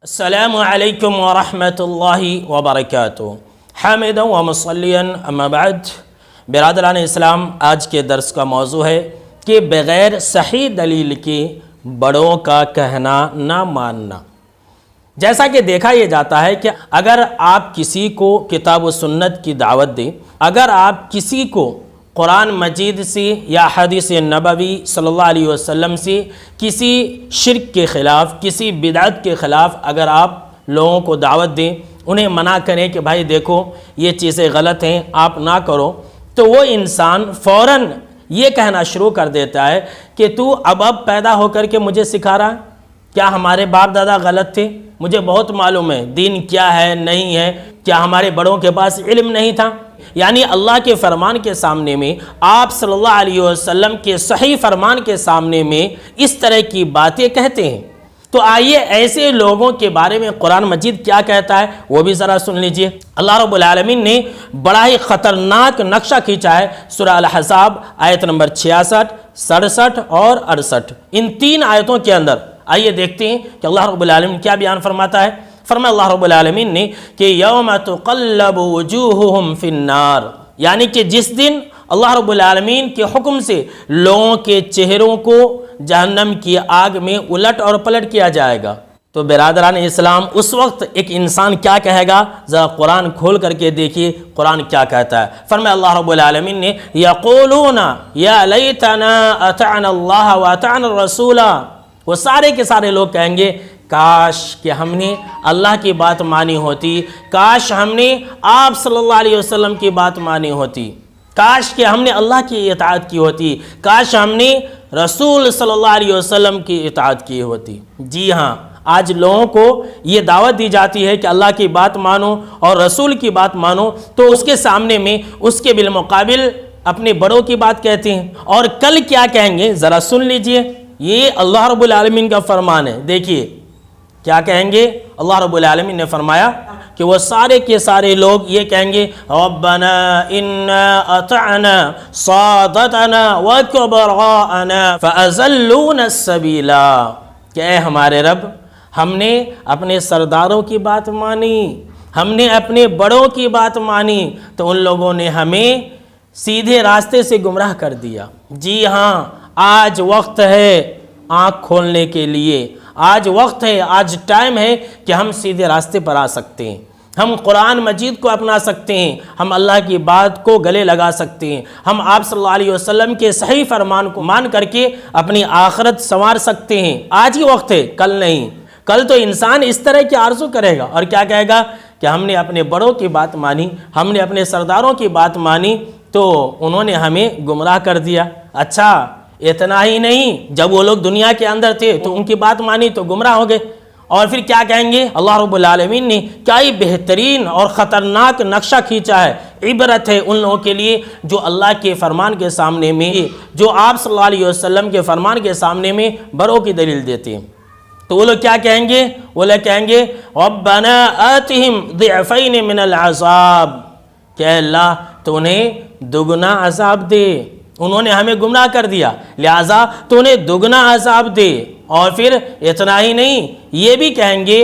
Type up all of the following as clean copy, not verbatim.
السلام علیکم ورحمۃ اللہ وبرکاتہ حامدا و مصلیا اما بعد۔ برادران اسلام، آج کے درس کا موضوع ہے کہ بغیر صحیح دلیل کے بڑوں کا کہنا نہ ماننا۔ جیسا کہ دیکھا یہ جاتا ہے کہ اگر آپ کسی کو کتاب و سنت کی دعوت دیں، اگر آپ کسی کو قرآن مجید سے یا حدیث نبوی صلی اللہ علیہ وسلم سے کسی شرک کے خلاف، کسی بدعت کے خلاف اگر آپ لوگوں کو دعوت دیں، انہیں منع کریں کہ بھائی دیکھو یہ چیزیں غلط ہیں، آپ نہ کرو، تو وہ انسان فوراً یہ کہنا شروع کر دیتا ہے کہ تو اب پیدا ہو کر کے مجھے سکھا رہا ہے؟ کیا ہمارے باپ دادا غلط تھے؟ مجھے بہت معلوم ہے دین کیا ہے نہیں ہے، کیا ہمارے بڑوں کے پاس علم نہیں تھا؟ یعنی اللہ کے فرمان کے سامنے میں، آپ صلی اللہ علیہ وسلم کے صحیح فرمان کے سامنے میں اس طرح کی باتیں کہتے ہیں۔ تو آئیے ایسے لوگوں کے بارے میں قرآن مجید کیا کہتا ہے وہ بھی ذرا سن لیجئے۔ اللہ رب العالمین نے بڑا ہی خطرناک نقشہ کھینچا ہے سورہ الاحزاب آیت نمبر 66، 67 اور 68، ان تین آیتوں کے اندر۔ آئیے دیکھتے ہیں کہ اللہ رب العالمین کیا بیان فرماتا ہے۔ فرمایا اللہ رب العالمین نے کہ یوم تقلب وجوہہم فی النار، یعنی کہ جس دن اللہ رب العالمین کے حکم سے لوگوں کے چہروں کو جہنم کی آگ میں الٹ اور پلٹ کیا جائے گا۔ تو برادران اسلام، اس وقت ایک انسان کیا کہے گا؟ ذرا قرآن کھول کر کے دیکھیے قرآن کیا کہتا ہے۔ فرمایا اللہ رب العالمین نے یقولون یا لیتنا اطعنا اللہ واطعنا الرسول، وہ سارے کے سارے لوگ کہیں گے کاش کہ ہم نے اللہ کی بات مانی ہوتی، کاش ہم نے آپ صلی اللہ علیہ وسلم کی بات مانی ہوتی، کاش کہ ہم نے اللہ کی اطاعت کی ہوتی، کاش ہم نے رسول صلی اللہ علیہ وسلم کی اطاعت کی ہوتی۔ جی ہاں، آج لوگوں کو یہ دعوت دی جاتی ہے کہ اللہ کی بات مانو اور رسول کی بات مانو، تو اس کے سامنے میں اس کے بالمقابل اپنے بڑوں کی بات کہتے ہیں، اور کل کیا کہیں گے ذرا سن لیجئے۔ یہ اللہ رب العالمین کا فرمان ہے، دیکھیے کیا کہیں گے۔ اللہ رب العالمین نے فرمایا کہ وہ سارے کے سارے لوگ یہ کہیں گے ربنا انا اطعنا سادتنا وکبراءنا فازلونا السبیل، کہ اے ہمارے رب، ہم نے اپنے سرداروں کی بات مانی، ہم نے اپنے بڑوں کی بات مانی، تو ان لوگوں نے ہمیں سیدھے راستے سے گمراہ کر دیا۔ جی ہاں، آج وقت ہے آنکھ کھولنے کے لیے، آج وقت ہے، آج ٹائم ہے کہ ہم سیدھے راستے پر آ سکتے ہیں، ہم قرآن مجید کو اپنا سکتے ہیں، ہم اللہ کی بات کو گلے لگا سکتے ہیں، ہم آپ صلی اللہ علیہ وسلم کے صحیح فرمان کو مان کر کے اپنی آخرت سنوار سکتے ہیں۔ آج ہی وقت ہے، کل نہیں۔ کل تو انسان اس طرح کی آرزو کرے گا اور کیا کہے گا کہ ہم نے اپنے بڑوں کی بات مانی، ہم نے اپنے سرداروں کی بات مانی، تو انہوں نے ہمیں گمراہ کر دیا۔ اچھا، اتنا ہی نہیں، جب وہ لوگ دنیا کے اندر تھے تو ان کی بات مانی تو گمراہ ہو گئے، اور پھر کیا کہیں گے؟ اللہ رب العالمین نے کیا ہی بہترین اور خطرناک نقشہ کھینچا ہے۔ عبرت ہے ان لوگوں کے لیے جو اللہ کے فرمان کے سامنے میں، جو آپ صلی اللہ علیہ وسلم کے فرمان کے سامنے میں بڑوں کی دلیل دیتے ہیں۔ تو وہ لوگ کیا کہیں گے؟ وہ لوگ کہیں گے ربنا آتہم ضعفین من العذاب، کہ اللہ تو انہیں دگنا عذاب دے، انہوں نے ہمیں گمراہ کر دیا، لہٰذا تو انہیں دگنا عذاب دے۔ اور پھر اتنا ہی نہیں، یہ بھی کہیں گے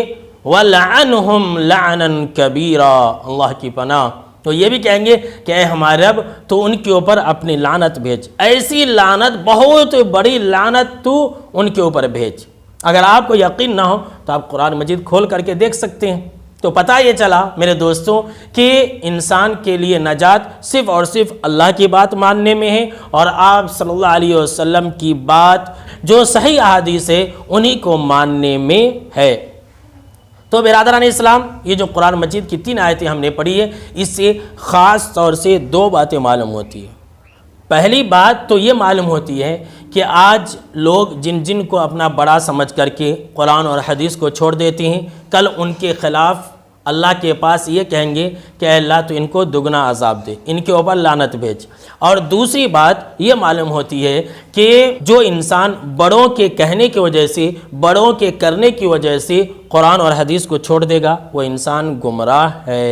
وَلَعَنْهُمْ لَعْنًا كَبِيرًا، اللہ کی پناہ، تو یہ بھی کہیں گے کہ اے ہمارے رب تو ان کے اوپر اپنی لعنت بھیج، ایسی لعنت، بہت بڑی لعنت تو ان کے اوپر بھیج۔ اگر آپ کو یقین نہ ہو تو آپ قرآن مجید کھول کر کے دیکھ سکتے ہیں۔ تو پتہ یہ چلا میرے دوستوں کہ انسان کے لیے نجات صرف اور صرف اللہ کی بات ماننے میں ہے، اور آپ صلی اللہ علیہ وسلم کی بات جو صحیح احادیث ہے انہی کو ماننے میں ہے۔ تو برادران اسلام، یہ جو قرآن مجید کی 3 آیتیں ہم نے پڑھی ہے، اس سے خاص طور سے 2 باتیں معلوم ہوتی ہیں۔ پہلی بات تو یہ معلوم ہوتی ہے کہ آج لوگ جن کو اپنا بڑا سمجھ کر کے قرآن اور حدیث کو چھوڑ دیتے ہیں، کل ان کے خلاف اللہ کے پاس یہ کہیں گے کہ اے اللہ تو ان کو دگنا عذاب دے، ان کے اوپر لعنت بھیج۔ اور دوسری بات یہ معلوم ہوتی ہے کہ جو انسان بڑوں کے کہنے کی وجہ سے، بڑوں کے کرنے کی وجہ سے قرآن اور حدیث کو چھوڑ دے گا، وہ انسان گمراہ ہے۔